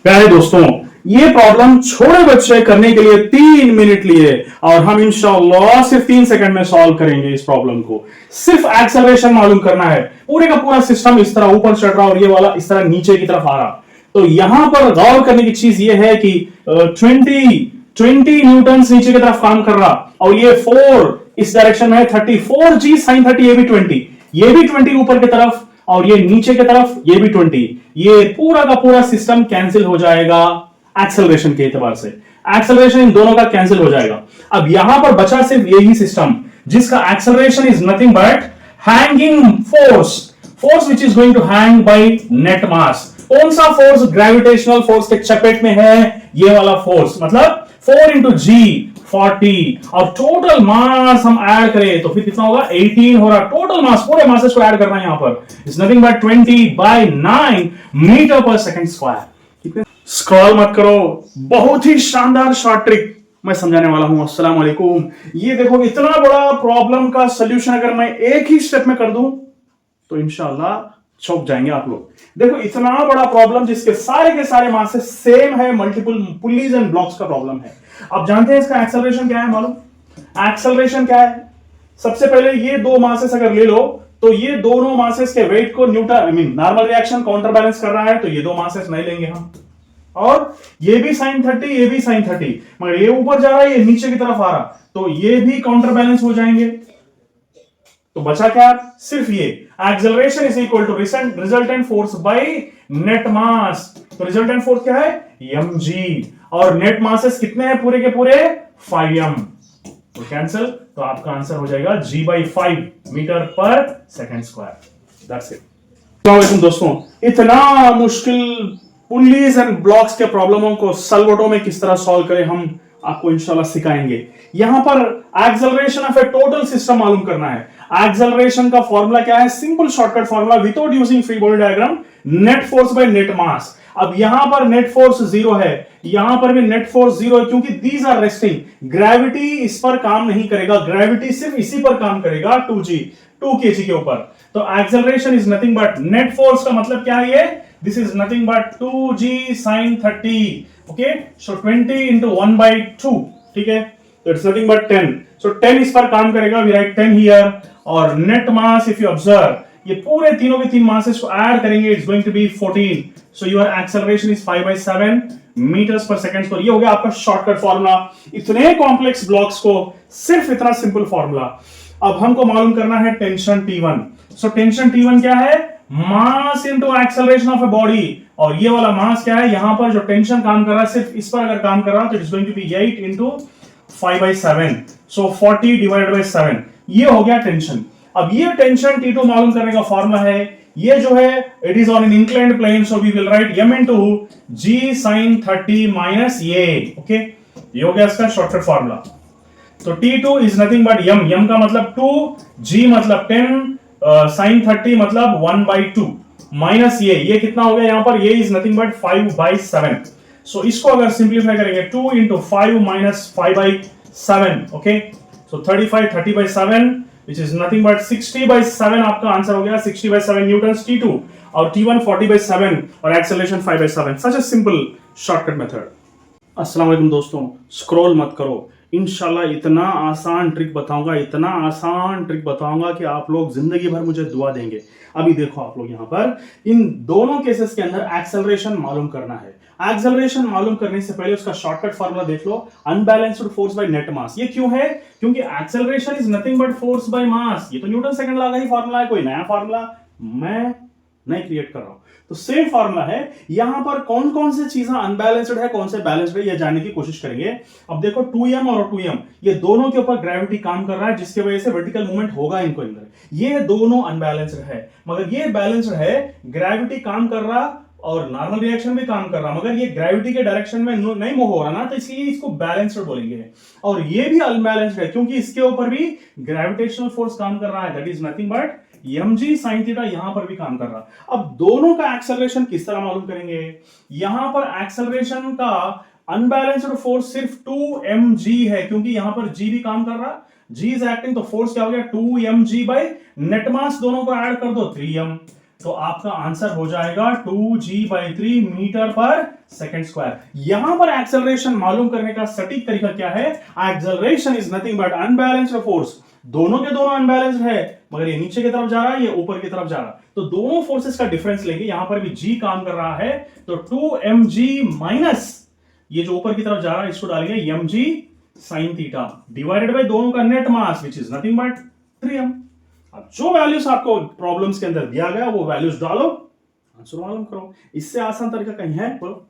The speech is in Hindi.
प्यारे दोस्तों, ये प्रॉब्लम छोटे बच्चे करने के लिए 3 मिनट लिए और हम इंशाअल्लाह सिर्फ 3 सेकंड में सॉल्व करेंगे इस प्रॉब्लम को। सिर्फ एक्सेलरेशन मालूम करना है। पूरे का पूरा सिस्टम इस तरह ऊपर चढ़ रहा और ये वाला इस तरह नीचे की तरफ आ रहा। तो यहां पर गौर करने की चीज ये है कि 20 न्यूटन नीचे की तरफ काम कर रहा और ये 4 इस डायरेक्शन में है 34 g sin 30, ये भी 20 ऊपर की तरफ और ये नीचे की तरफ ये भी 20। ये पूरा का पूरा सिस्टम कैंसिल हो जाएगा एक्सेलरेशन के एतबार से। एक्सेलरेशन इन दोनों का कैंसिल हो जाएगा। अब यहां पर बचा सिर्फ यही सिस्टम जिसका acceleration is nothing but hanging force, force which is going to hang by net mass. कौन सा फोर्स? ग्रेविटेशनल फोर्स के चपेट में है ये वाला फोर्स, मतलब 4 इंटू जी 40 और टोटल मास हम ऐड करें तो फिर कितना होगा? 18 हो रहा। टोटल मास, पूरे मासेस को ऐड करना है यहां पर, इज नथिंग बट 20/9 मीटर पर सेकंड स्क्वायर। स्क्रॉल मत करो, बहुत ही शानदार शॉर्ट ट्रिक मैं समझाने वाला हूं। अस्सलाम वालेकुम। ये देखो, इतना बड़ा प्रॉब्लम का सॉल्यूशन अगर मैं एक ही स्टेप में कर दूं तो इंशाल्लाह चौंक जाएंगे आप लोग। देखो, इतना बड़ा प्रॉब्लम जिसके सारे के सारे मासेस सेम है, मल्टीपल पुलीज एंड ब्लॉक्स का प्रॉब्लम है। आप जानते हैं इसका एक्सेलरेशन क्या है? मालूम एक्सेलरेशन क्या है? सबसे पहले ये दो मासेस अगर ले लो तो ये दोनों मासेस के वेट को Newton normal reaction counter balance कर रहा है, तो ये दो मासेस नहीं लेंगे हम। और ये भी sin 30, ये भी sin 30, मगर ये ऊपर जा रहा है, ये नीचे की तरफ आ रहा, तो ये भी काउंटर बैलेंस हो जाएंगे। तो बचा क्या? सिर्फ ये acceleration is equal to resultant force by net mass. तो रिजल्टेंट फोर्स क्या है? mg, और नेट मासेस कितने हैं पूरे के पूरे? 5m। तो कैंसिल, तो आपका आंसर हो जाएगा g/5 मीटर पर सेकंड स्क्वायर। That's it. अस्सलाम वालेकुम दोस्तों, इतना मुश्किल पुलीज एंड ब्लॉक्स के प्रॉब्लमों को सलवटों में किस तरह सॉल्व करें हम आपको इंशाल्लाह सिखाएंगे। यहां पर acceleration of a total system मालूम करना है। एक्सेलरेशन का फॉर्मूला क्या है? Simple shortcut formula without using free body diagram, net force by net mass. अब यहां पर नेट फोर्स 0 है, यहां पर भी नेट फोर्स 0 है, क्योंकि दीज आर रेस्टिंग। ग्रेविटी इस पर काम नहीं करेगा, ग्रेविटी सिर्फ इसी पर काम करेगा 2 kg के ऊपर। तो acceleration is nothing but net force का मतलब क्या है? ये this is nothing but 2g sin 30, okay. So 20 into 1/2, ठीक है, तो इट्स नथिंग बट 10। सो 10 इस पर काम करेगा, वी राइट 10 हियर। और net mass if you observe, ये पूरे तीनों के तीन मासेस को ऐड करेंगे, it's going to be 14। So your acceleration is 5/7 meters per second. तो ये हो गया आपका शॉर्टकट फॉर्मूला। इतने कॉम्प्लेक्स ब्लॉक्स को सिर्फ इतना सिंपल फॉर्मूला। अब हमको मालूम करना है tension T1। So tension T1 क्या है? Mass into acceleration of a body. और ये वाला मास क्या है? यहां पर जो टेंशन काम कर रहा है, सिर्फ इस पर अगर काम कर रहा है तो it's going to be 8 into 5/7। So 40 divided by 7, ये हो गया टेंशन। अब ये टेंशन T2 मालूम करने का फॉर्मूला है, ये जो है it is on an inclined plane, so we will write m into g sin 30 minus ये, ओके। ये हो गया इसका शॉर्टकट फॉर्मूला। तो T2 is nothing but m का मतलब 2, g मतलब 10, sin 30 मतलब 1/2 माइनस ये कितना हो गया यहां पर? ये इज नथिंग बट 5/7। सो इसको अगर सिंप्लीफाई करेंगे 2 into 5 minus 5/7, okay. So 35 30/7 which is nothing but 60/7 आपका आंसर हो गया। 60/7 न्यूटन्स T2 और T1 40/7 और acceleration 5/7। Such a simple shortcut method. अस्सलाम वालेकुम दोस्तों, स्क्रॉल मत करो। इंशाल्लाह इतना आसान ट्रिक बताऊंगा, इतना आसान ट्रिक बताऊंगा कि आप लोग जिंदगी भर मुझे दुआ देंगे। अभी देखो आप लोग यहां पर इन दोनों केसेस के अंदर एक्सेलरेशन मालूम करना है। एक्सेलरेशन मालूम करने से पहले उसका शॉर्टकट फार्मूला देख लो, अनबैलेंस्ड फोर्स बाय नेट मास। ये क्यों है? क्योंकि acceleration is nothing but force by mass. ये तो न्यूटन सेकंड लॉ का ही फार्मूला है, कोई नया फार्मूला मैं नहीं क्रिएट कर रहा हूं। तो सेम फार्मूला है। यहां पर कौन कौन से चीजें अनबैलेंस्ड है, कौन से बैलेंस्ड है, ये जानने की कोशिश करेंगे। अब देखो 2m और 2m, ये दोनों के ऊपर ग्रेविटी काम कर रहा है, जिसकी वजह से वर्टिकल मूवमेंट होगा इनको अंदर। ये दोनों अनबैलेंस्ड है, मगर ये बैलेंस्ड है। ग्रेविटी काम कर रहा और नॉर्मल रिएक्शन भी काम कर रहा, मगर ये ग्रेविटी के डायरेक्शन में नहीं मूव हो रहा ना, तो इसलिए इसको बैलेंस्ड बोलेंगे। और ये भी अनबैलेंस्ड है, क्योंकि इसके ऊपर भी ग्रेविटेशनल फोर्स काम कर रहा है, that is nothing but mg sin theta यहां पर भी काम कर रहा। अब दोनों का एक्सेलरेशन किस तरह मालूम करेंगे? यहां पर एक्सेलरेशन का अनबैलेंस्ड फोर्स सिर्फ 2mg है, क्योंकि यहां पर g भी काम कर रहा, g इज एक्टिंग, तो फोर्स क्या हो गया? 2mg बाय नेट मास, दोनों को ऐड कर दो 3m। तो आपका आंसर हो जाएगा 2g/3 मीटर पर सेकंड स्क्वायर। यहां पर एक्सेलरेशन मालूम करने का सटीक तरीका क्या है? Acceleration is nothing but unbalanced force. दोनों के दोनों अनबैलेंस्ड है, मगर ये नीचे की तरफ जा रहा है, ये ऊपर की तरफ जा रहा है, तो दोनों फोर्सेस का डिफरेंस लेंगे। यहां पर भी g काम कर रहा है, तो 2mg माइनस ये जो ऊपर की तरफ जा रहा है इसको डालेंगे mg sin theta divided by दोनों का net mass which is nothing but 3m। अब जो वैल्यूज आपको प्रॉब्लम्स के अंदर दिया गया वो वैल्यूज डालो, आंसर मालूम करो। इससे आसान तरीका कहीं है? बोलो।